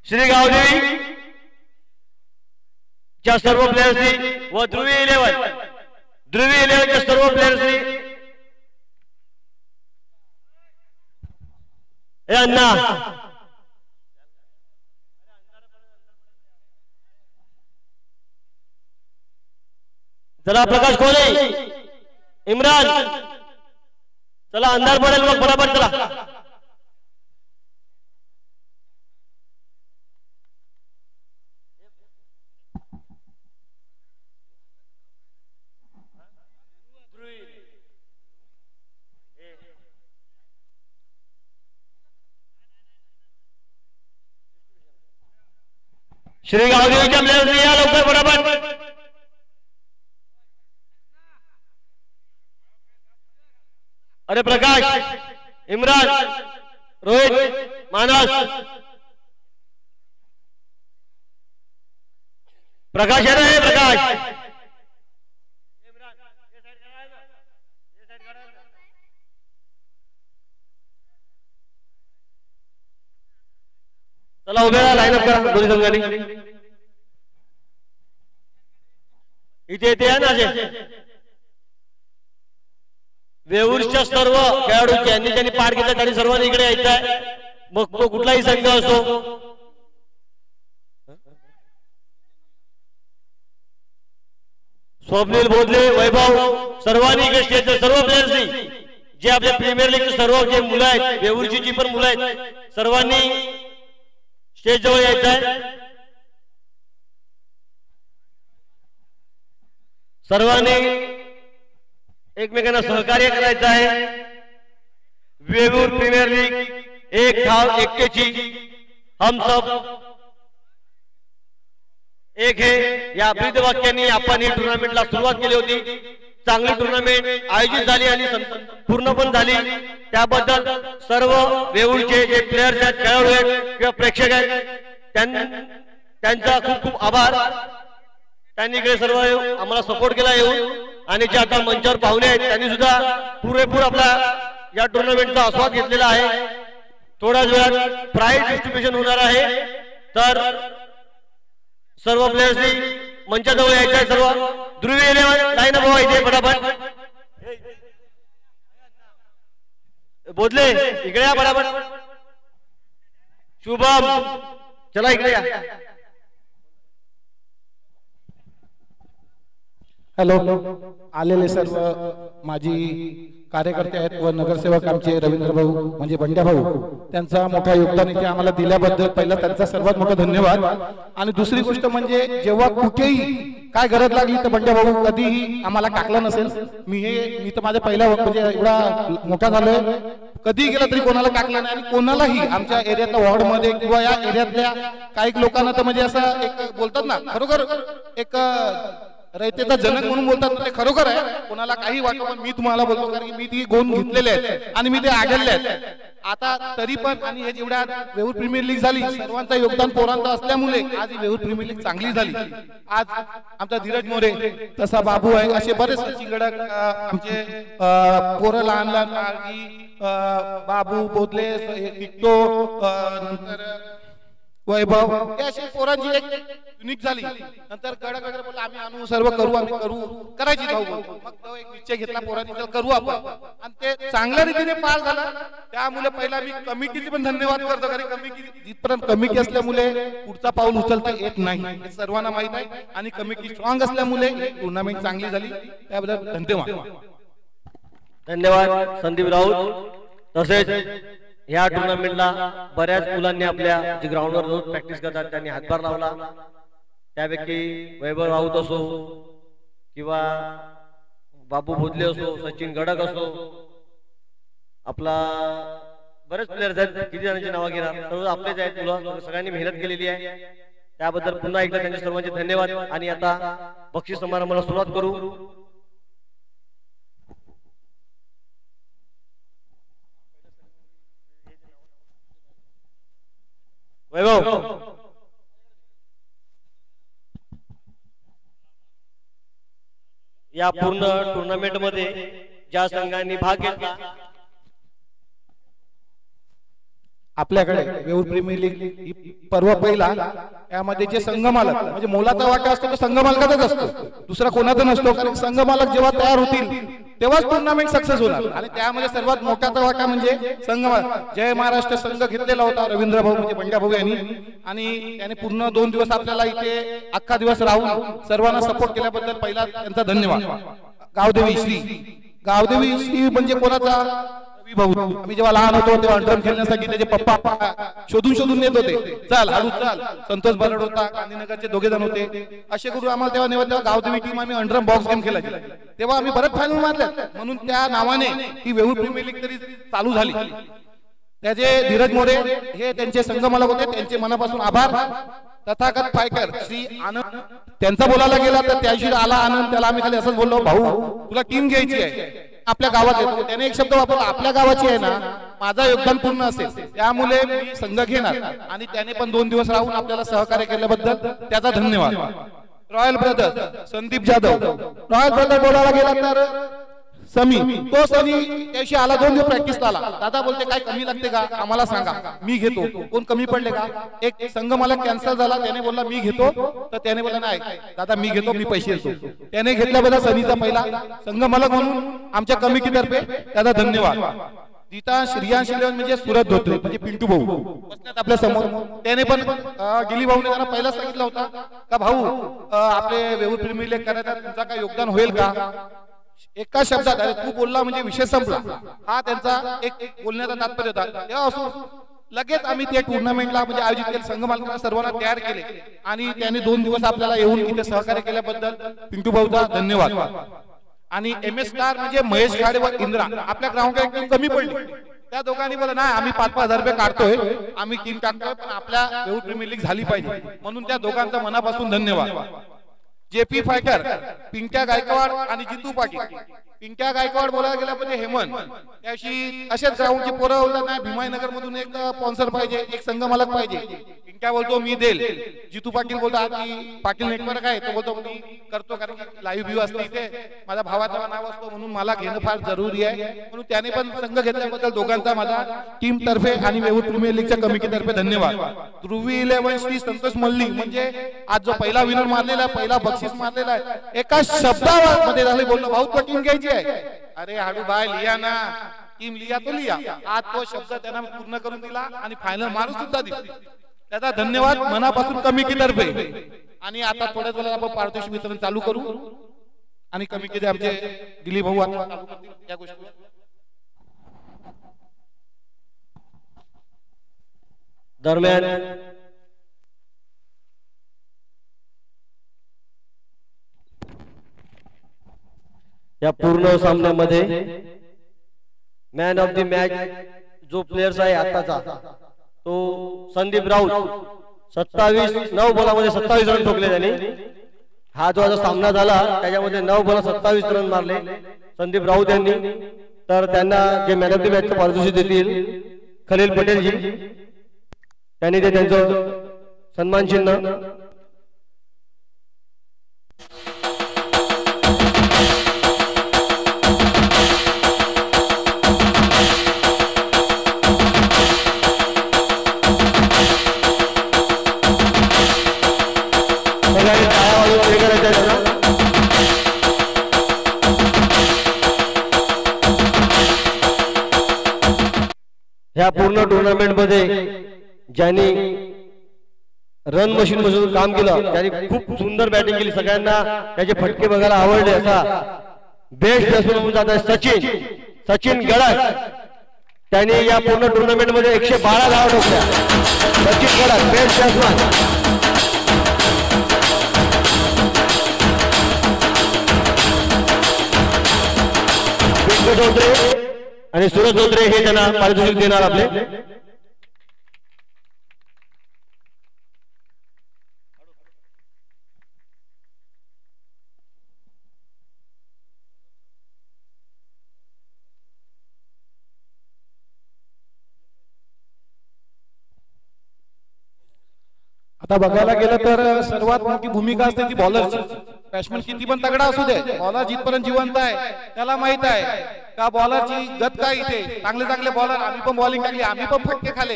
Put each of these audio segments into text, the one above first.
श्री गावदेवी च्या सर्व प्लेयर्सनी व ध्रुवी 11 च्या सर्व प्लेयर्सनी हे अण्णा चला प्रकाश कोहली इम्रान चला अंधार पडेल मग बरोबर चला श्री गावदेवीच्या प्लेयर्सनी या लवकर बरोबर अरे प्रकाश इम्रान रोहित मानस प्रकाश है ना प्रकाश चला उभे राहा लाईन अप करा दोन्ही संघांनी इथे आहे ना वेऊरच्या सर्व खेळाडू ज्यांनी पार घेतला त्यांनी सर्वांनी इकडे यायचं आहे मग तो कुठलाही संघ असो स्वप्नील बोधले वैभव सर्वांनी इकडे स्टेजच्या सर्व प्लेयर्सनी जे आपल्या प्रीमियर लीगचे सर्व जे मुलं आहेत वेऊरची जी पण मुलं आहेत सर्वांनी स्टेज जवळ यायचं आहे सर्वांनी एकमेकांना सहकार्य करायचं आहे वेऊर प्रीमियर लीग एक धाव एक्केची हम सब एक है या ब्रीद वाक्याने आपण ही टुर्नामेंटला सुरुवात केली होती चांगली टुर्नामेंट आयोजित झाली आणि पूर्ण पण झाली त्याबद्दल सर्व वेऊरचे जे प्लेयर्स आहेत खेळाडू आहेत किंवा प्रेक्षक आहेत त्यांचा खूप खूप आभार त्यांनी इकडे सर्व आम्हाला सपोर्ट केला येऊन आणि जे आता मंचावर पाहुणे आहेत त्यांनी सुद्धा पुरेपूर आपला या टुर्नामेंटचा आस्वाद घेतलेला आहे थोड्याच वेळात प्राइज डिस्ट्रीब्युशन होणार आहे तर सर्व प्लेयर्सनी मंचाजवळ यायचं आहे सर्व ध्रुवी 11 लाईन अप व्हायचे फटाफट बोधले इकडे या फटाफट शुभम चला इकडे या हॅलो आलेले सर्व माजी कार्यकर्ते आहेत व नगरसेवक आमचे रवींद्र भाऊ म्हणजे बंड्या भाऊ त्यांचा मोठा योगदान इथे आम्हाला दिल्याबद्दल पहिला त्यांचा सर्वात मोठा धन्यवाद आणि दुसरी गोष्ट म्हणजे जेव्हा कुठेही काय गरज लागली तर बंड्या भाऊ कधीही आम्हाला टाकलं नसेल मी तर माझ्या पहिल्या म्हणजे एवढा मोठा झालोय कधी गेला तरी कोणाला टाकलं नाही आणि कोणालाही आमच्या एरियातल्या वॉर्ड मध्ये किंवा या एरियातल्या काही लोकांना तर म्हणजे असं एक बोलतात ना खरोखर एक रयतेचा जनक म्हणून बोलतात ते खरोखर आहे कोणाला काही वाटतं पण मी तुम्हाला बोलतो कारण की मी ती गुण घेतलेले आहेत आणि मी ते आढळले आहेत आता तरी पण आणि हे जेवढ्या वेऊर प्रीमियर लीग झाली सर्वांचं योगदान पोरांचं असल्यामुळे आज ही वेऊर प्रीमियर लीग चांगली झाली आज आमचा धीरज मोरे तसा बाबू आहे असे बरेच चिंगडक आमचे पोरं लहान लहान बाबू बोधले टिकटो नंतर वैभव हे अशी पोरांची एक युनिक झाली नंतर गडक वगैरे बोलला आम्ही आणू सर्व करू आम्ही करायची भाऊ मग तो एक निश्चय घेतला पोरांनी तर करू आपण आणि ते चांगल्या रीतीने पार झाला त्यामुळे पहिला मी कमिटीचे पण धन्यवाद करतो कारण कमिटी जिथपर्यंत कमिटी असल्यामुळे पुढचा पाऊल उचलता येत नाही हे सर्वांना माहित आहे आणि कमिटी स्ट्रॉंग असल्यामुळे टुर्नामेंट चांगली झाली त्याबद्दल धन्यवाद धन्यवाद संदीप राऊत तसेच या टुर्नामेंटला बऱ्याच मुलांनी आपल्या जे ग्राउंडवर रोज प्रॅक्टिस करतात त्यांनी हातभार लावला त्यापैकी वैभव राऊत असो किंवा बाबू बोधले असो सचिन गडक असो आपला बरेच प्लेयर्स आहेत किती जणांची नावं घेणार सर्व आपलेच आहेत मुलं सगळ्यांनी मेहनत केलेली आहे त्याबद्दल पुन्हा एकदा त्यांचे सर्वांचे धन्यवाद आणि आता बक्षीस समारंभाला सुरुवात करू वैभव या पूर्ण टुर्नामेंट मध्ये ज्या संघांनी भाग घेतला आपल्याकडे वेऊर प्रीमियर लीग ही पर्व पहिला, यामध्ये जे संघमालक म्हणजे मोलाचा वाटा असतो तो संघमालकाचाच असतो, दुसरा कोणाचा नसतो. कारण संघमालक जेव्हा तयार होतील तेव्हाच टुर्नामेंट सक्सेस होणार आणि त्यामध्ये सर्वात मोठाचा वाटा म्हणजे संघमालक. जय महाराष्ट्र संघ घेतलेला होता रवींद्र भाऊ म्हणजे बंड्या भाऊ यांनी, आणि त्याने पूर्ण 2 दिवस आपल्याला इथे अख्खा दिवस राहून सर्वांना सपोर्ट केल्याबद्दल पहिला त्यांचा धन्यवाद. गावदेवी श्री म्हणजे कोणाचा? भाऊ. आम्ही जेव्हा लहान होतो तेव्हा अंडरम खेळण्यासाठी त्याचे पप्पा शोधून नेत होते, चल हळू चल. संतोष बरड होता, गांधीनगरचे 2 जण होते, असे करून आम्हाला तेव्हा नेवत. तेव्हा गावदेवी टीम आम्ही अंडरम बॉक्स गेम खेळायची, तेव्हा आम्ही बरेच फायनल मारले, म्हणून त्या नावाने ही वेऊर प्रीमियर लीग तरी चालू झाली. त्याचे धीरज मोरे हे त्यांचे संघमालक होते, त्यांचे मनापासून आभार. तथागत फायकर श्री आनंद त्यांचा बोलायला गेला तर त्याशी आला आनंद, त्याला आम्ही खाली असंच बोललो, भाऊ तुला टीम घ्यायची आहे आपल्या गावात येतो. त्याने एक शब्द वापरला, आपल्या गावाची आहे ना, माझा योगदान पूर्ण असेल त्यामुळे मी संघ घेणार. आणि त्याने पण 2 दिवस राहून आपल्याला सहकार्य केल्याबद्दल त्याचा धन्यवाद. Royal brother Sandeep Jadhav, royal brother बोलायला गेला तर समी त्याशी आला, 2 दिवस प्रॅक्टिस आला. दादा बोलते काय कमी लागते का आम्हाला सांगा, मी घेतो. कोण कमी पडले का? एक संघ मला कॅन्सल झाला, त्याने बोलला मी घेतो, तर त्याने बोलला नाही दादा मी घेतो, मी पैसे देतो. त्याने घेतल्याबद्दल सनीचा पहिला संघ मालक म्हणून आमच्या कमिटीतर्फे त्याचा धन्यवाद. जिता श्रियांश म्हणजे सुरत धोत्रे म्हणजे पिंटू भाऊ बसण्यात आपल्या समोर, त्याने पण गिली भाऊने त्यांना पहिला सांगितलं होता का भाऊ आपले वेऊर प्रीमियर लीग करायचा तुमचा काय योगदान होईल का? एका शब्दात अरे तू बोलला म्हणजे विषय संपला, हा त्यांचा एक बोलण्याचा तात्पर्य होता. तेव्हा असो लगेच आम्ही त्या टुर्नामेंटला म्हणजे आयोजित केले, संघ मालकांना सर्वांना तयार केले आणि त्याने 2 दिवस आपल्याला येऊन इथे सहकार्य केल्याबद्दल पिंटू भाऊचा धन्यवाद. आणि MS स्टार म्हणजे महेश खाडे व इंद्रा आपल्या ग्राउंड कमी पडली, त्या दोघांनी बोला नाही आम्ही 5-5 हजार रुपये काढतोय, आम्ही टीम टाकतोय, पण आपल्या वेऊर प्रीमियर लीग झाली पाहिजे, म्हणून त्या दोघांचा मनापासून धन्यवाद. JP फायटर पिंट्या गायकवाड आणि जितू पाटील. पिंट्या गायकवाड बोलायला गेला म्हणजे हेमंत त्याशी असेच ग्राउंडची पोरं बोलतात नाही भीमाईनगर मधून एक स्पॉन्सर पाहिजे, एक संघ मालक पाहिजे. पिंट्या बोलतो मी देईल, जितू पाटील बोलतात की पाटील नेटवर्क आहे तो बोलतो मी करतो, कारण लाईव्ह व्ह्यू असते इथे, माझ्या भावाचं नाव असतो म्हणून मला घेणं फार जरुरी आहे, म्हणून त्याने पण संघ घेतल्याबद्दल दोघांचा माझा टीम तर्फे आणि वेऊर प्रीमियर लीगच्या कमिटीतर्फे धन्यवाद. ध्रुवी 11 श्री संतोष मल्ली म्हणजे आज जो पहिला विनर मारलेला आहे, पहिला बक्षीस मारलेला आहे, एका शब्दामध्ये झाले बोललो भाऊ तो टीम घ्यायची आहे. अरे हाडू भाई लिया ना टीम लिया तो लिया, आज तो शब्द त्यांना पूर्ण करून दिला आणि फायनल मारून सुद्धा दिली, त्याचा धन्यवाद मनापासून कमिटीतर्फे. आणि आता थोड्याच वेळात आपण पारितोषिक वितरण चालू करू आणि कमिटीचे आमचे दिलीप भाऊ आता चालू करतील या गोष्टी. दरम्यान या पूर्ण सामन्यामध्ये मॅन ऑफ द मॅच जो प्लेयर्स आहे आताचा तो संदीप राऊत 9 बॉलामध्ये 27 रन ठोकले त्यांनी. हा जो सामना झाला त्याच्यामध्ये 9 बॉल 27 रन मारले संदीप राऊत यांनी. तर त्यांना जे मॅन ऑफ द मॅच पारितोषिक देतील खलील पटेलजी, त्यांनी ते त्यांचं सन्मान चिन्ह ह्या पूर्ण टुर्नामेंट मध्ये ज्यांनी रन मशीन मधून काम केलं त्यांनी खूप सुंदर बॅटिंग केली, सगळ्यांना त्याचे फटके बघायला आवडले. असा बेस्ट बॅट्समन म्हणून जात आहे सचिन गडाख, त्यांनी या पूर्ण टुर्नामेंट मध्ये 112 धावा ठोकल्या. Sachin Gadakh best batsman. आणि सूरज धोत्रे हे त्यांना पारितोषिक देणार आपले. आता बघायला गेलं तर सर्वात मोठी भूमिका असते ती बॉलरची. बॅट्समन किती पण तगडा असू दे, बॉलर जिथपर्यंत जिवंत आहे त्याला माहित आहे का बॉलरची गत काय इथे चांगले चांगले बॉलर आम्ही पण बॉलिंग टाकली आम्ही पण फटके खाले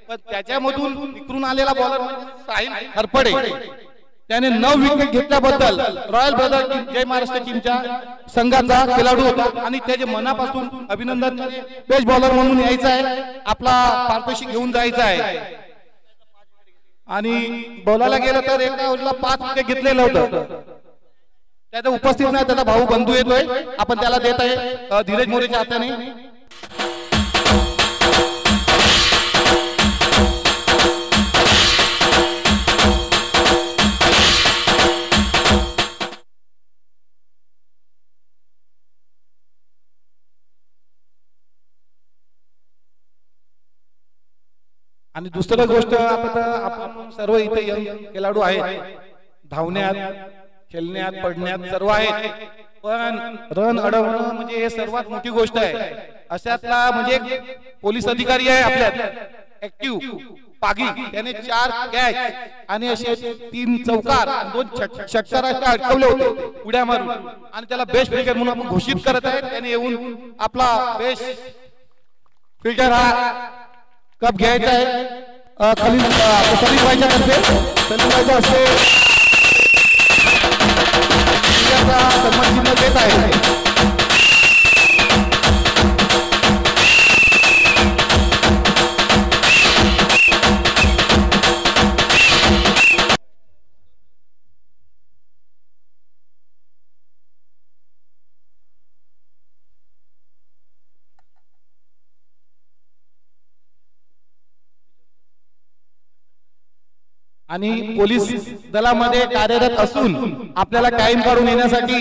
पण त्याच्यामधून निकरून आलेला बॉलर म्हणजे साहिल हरपडे त्याने 9 विकेट घेतल्याबद्दल रॉयल ब्रदर टीम जय महाराष्ट्र टीमच्या संघाचा खेळाडू होता आणि त्याचे मनापासून अभिनंदन बेस्ट बॉलर म्हणून यायचा आहे आपला पारितोषिक घेऊन जायचा आहे आणि बोलायला गेलं तर एका ओव्हरला 5 विकेट घेतलेलं होतं त्याचा उपस्थित नाही त्याचा भाऊ बंधू येतोय आपण त्याला देत आहे धीरज मोरेच्या हाताने आणि दुसरी गोष्ट आता आपण सर्व इथे यंग खेळाडू आहेत धावण्यात खेळण्यात पडण्यात सर्व आहेत पण रन अडवणं म्हणजे हे सर्वात मोठी गोष्ट आहे अशातला म्हणजे पोलीस अधिकारी आहे आपल्यात ऍक्टिव्ह पागी त्याने 4 कॅच आणि असे 3 चौकार 2 षटकार अडकवले होते उड्या मारून आणि त्याला बेस्ट फिल्डर म्हणून आपण घोषित करत आहे त्याने येऊन आपला बेस्ट फिल्डर हा कप घ्यायचा आहे खाली सलीम भाईच्या तर्फे सलीम भाईच्या हस्ते सन्मान चिन्ह देत आहे आणि पोलीस दलामध्ये कार्यरत असून आपल्याला टाइम काढून येण्यासाठी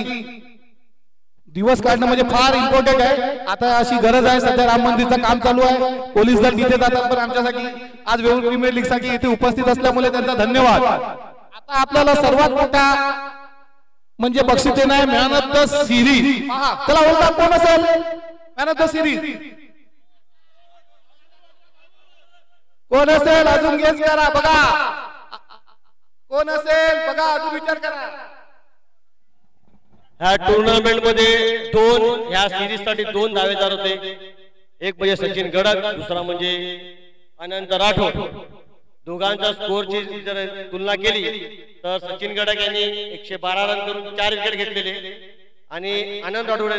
दिवस काढणं म्हणजे फार इम्पॉर्टंट आहे आता अशी गरज आहे सध्या राम मंदिरचं काम चालू आहे पोलीस दल तिथे जातात पण आमच्यासाठी आज वेऊर प्रीमियर लीग साठी इथे उपस्थित असल्यामुळे त्यांचा धन्यवाद आता आपल्याला सर्वात मोठा म्हणजे बक्षीस देणं आहे मॅन ऑफ द सिरीज चला बोलता कोण असेल मॅन ऑफ द सिरीज कोण असेल अजून गेस करा बघा कोण असेल बघा अजून विचार करा ह्या टुर्नामेंट मध्ये ह्या सिरीज साठी 2 दावेदार होते एक म्हणजे सचिन गडक दुसरा म्हणजे अनंत राठोड दोघांच्या स्कोरची जर तुलना केली तर सचिन गडक यांनी 112 रन करून 4 विकेट घेतलेले आणि अनंत राठोड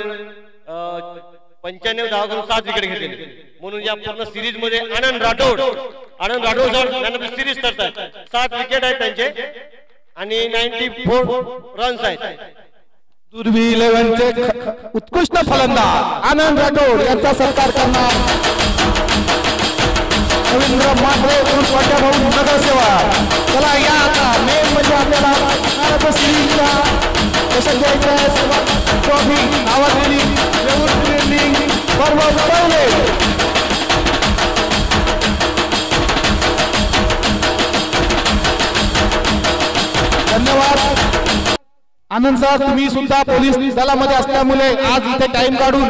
95 धावा करून 7 विकेट घेतलेले म्हणून या पूर्ण सिरीज मध्ये Anand Rathod man of the series करतात 7 विकेट आहेत त्यांचे आणि 94 रन्स आहेत दुर्वी 11 चे उत्कृष्ट फलंदाज आनंद राठोड यांचा सत्कार करणार रवींद्र मात्रे उर्फ भाऊ नगरसेवक चला या आता मेन म्हणजे आपल्याला भारत सिरीजचा चषक घ्यायचा आहे सर्वात ट्रॉफी नावाजलेली वेऊर प्रीमियर लीग पर्व उडवले धन्यवाद आनंद सर तुम्ही सुद्धा पोलीस दलामध्ये असल्यामुळे आज इथे टाइम काढून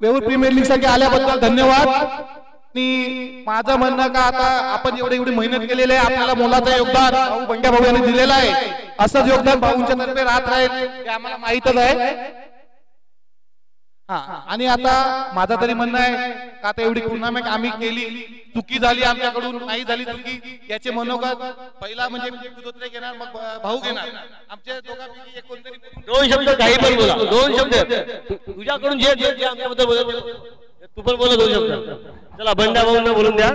वेऊर प्रीमियर लीग साठी आल्याबद्दल धन्यवाद आणि माझं म्हणणं का आता आपण एवढी मेहनत केलेली आहे आपल्याला मोलाचं योगदान भाऊ बंड्या भाऊ यांनी दिलेलं आहे असंच योगदान भाऊंच्या तर्फे राहत राहील हे आम्हाला माहीतच आहे आणि आता माझं तरी म्हणणं आहे का आता एवढी टुर्नामेंट आम्ही केली चुकी झाली आमच्याकडून नाही झाली चुकी याचे मनोगत पहिला म्हणजे विरोधक घेणार मग भाऊ घेणार आमच्या दोघांपैकी एक कोणतरी 2 शब्द काही पण बोला 2 शब्द तुझ्याकडून जे आमच्याबद्दल बोलत तू पण बोला 2 शब्द चला बंड्या भाऊंना बोलून द्या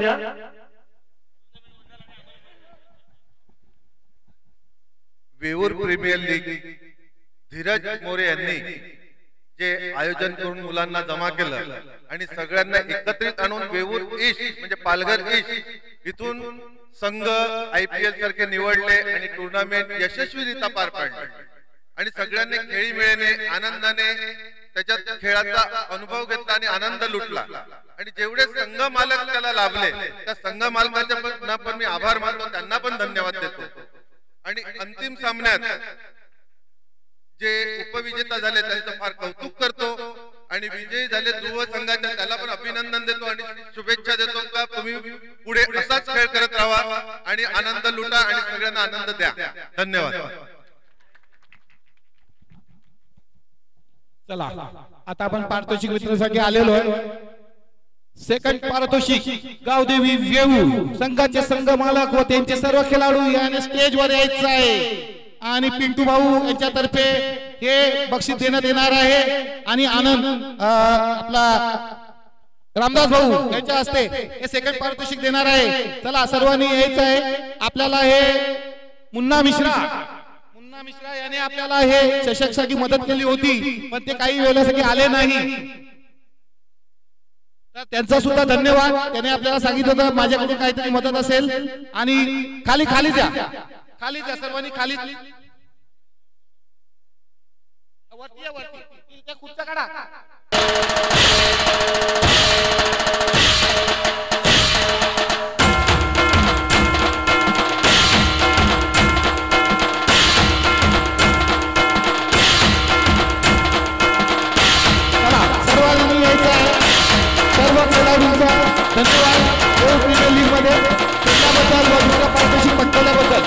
वेऊर प्रीमियर लीग धीरज मोरे यांनी जे आयोजन करून मुलांना जमा केलं आणि सगळ्यांना एकत्रित आणून वेऊर ईस्ट म्हणजे पालघर ईस्ट इथून संघ IPL सारखे निवडले आणि टुर्नामेंट यशस्वीरित्या पार पाडले आणि सगळ्यांनी खेळीमेळीने आनंदाने त्याच्यात खेळाचा अनुभव घेतला आणि आनंद लुटला आणि जेवढे संघ मालक त्याला लाभले त्या संघ मालकांचे पण मी आभार मानतो त्यांना पण धन्यवाद देतो आणि अंतिम सामन्यात जे उपविजेता झाले त्यांचं फार कौतुक करतो आणि विजयी झाले ध्रुव संघाच्या त्याला पण अभिनंदन देतो आणि शुभेच्छा देतो का तुम्ही पुढे असाच खेळ करत राहा आणि आनंद लुटा आणि सगळ्यांना आनंद द्या धन्यवाद चला आता आपण पारितोषिक वितरणासाठी आलेलो आहे. सेकंड पारितोषिक गावदेवी वेऊ संघाचे संघ मालक व त्यांचे सर्व खेळाडू याने स्टेजवर यायचं आहे आणि पिंटू भाऊ यांच्यातर्फे हे बक्षीस देण्यात येणार आहे आणि आनंद आपला रामदास भाऊ यांच्या हस्ते हे सेकंड पारितोषिक देणार आहे. चला सर्वांनी यायचं आहे. आपल्याला हे मुन्ना मिश्रा याने आपल्याला हे चषकसाठी मदत केली होती पण ते काही वेळेसाठी आले नाही. तर त्यांचा सुद्धा धन्यवाद. त्याने आपल्याला सांगितलं होतं माझ्याकडून काहीतरी मदत असेल आणि खाली द्या सर्वांनी खाली वरती त्या खुर्च्या काढा. सर्वांनी यायचं आहे. सर्व खेळाडूंचा धन्यवाद. प्रीमियर लीग मध्ये खेळल्याबद्दल व दुसऱ्या पारितोषिक पटकवल्याबद्दल.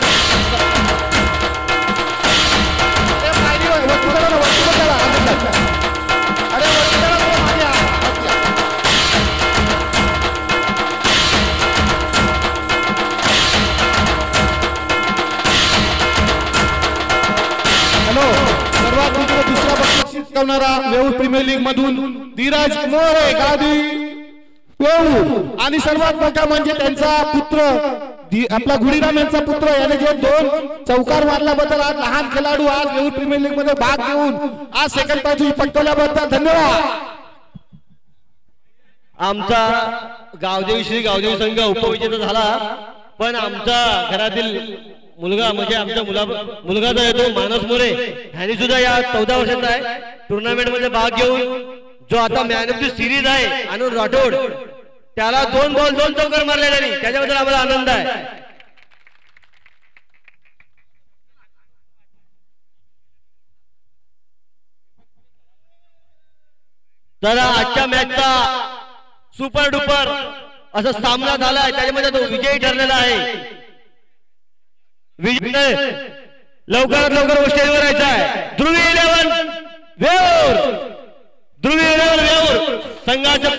सर्वात दुसरा बक्षीस जिंकवणारा वेऊळ प्रीमियर लीग मधून धीरज मोरे गादी वेऊळ आणि सर्वात मोठा म्हणजे त्यांचा पुत्र आपला गुडीराम यांचा पुत्र याने जे 2 चौकार मारल्याबद्दल आज लहान खेळाडू आज वेऊळ प्रीमियर लीग मध्ये भाग घेऊन आज सेकंड पारितोषिक पटकवल्याबद्दल धन्यवाद. आमचा गावदेवी श्री गावदेवी संघ उपविजेता झाला पण आमचा घरातील मुलगा म्हणजे आमचा मुलगा जो आहे तो मानस मोरे ह्याने सुद्धा या 14 वर्षाचा आहे टुर्नामेंट मध्ये भाग घेऊन जो आता मॅन ऑफ द सिरीज आहे अनुर राठोड त्याला 2 बॉल 2 चौकार मारले त्यांनी. त्याच्याबद्दल आम्हाला आनंद आहे. तर आजच्या मॅचचा सुपर डुपर असा सामना झालाय त्याच्यामध्ये तो विजयी ठरलेला आहे. विजय लवकरात लवकर स्टेजवर यायचा आहे. ध्रुवी 11 वेऊर संघाच्या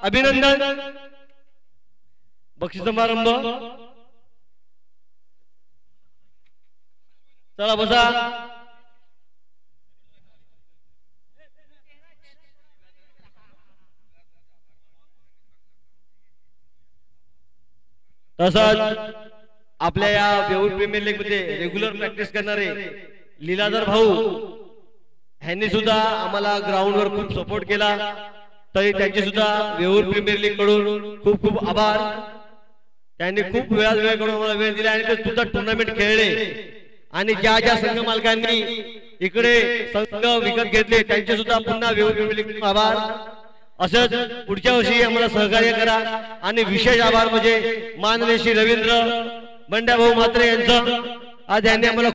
अभिनंदन. बक्षीस समारंभ. चला बसा. तसंच आपल्या या वेऊळ प्रीमियर लीग मध्ये रेग्युलर प्रॅक्टिस करणारे लीलाधर भाऊ ह्यांनी सुद्धा आम्हाला ग्राउंडवर खूप सपोर्ट केला. तरी त्यांचे सुद्धा वेऊळ प्रीमियर लीग कडून खूप खूप आभार. त्यांनी खूप वेळ कडून आम्हाला वेळ दिला आणि ते सुद्धा टुर्नामेंट खेळले आणि ज्या ज्या संघ मालकांनी इकडे संघ विकत घेतले त्यांचे सुद्धा पुन्हा वेऊळ प्रीमियर लीग आभार. असंच पुढच्या वर्षी आम्हाला सहकार्य करा. आणि विशेष आभार म्हणजे माननीय श्री रवींद्र बंड्याभाऊ म्हात्रे यांचं. आज यांनी आम्हाला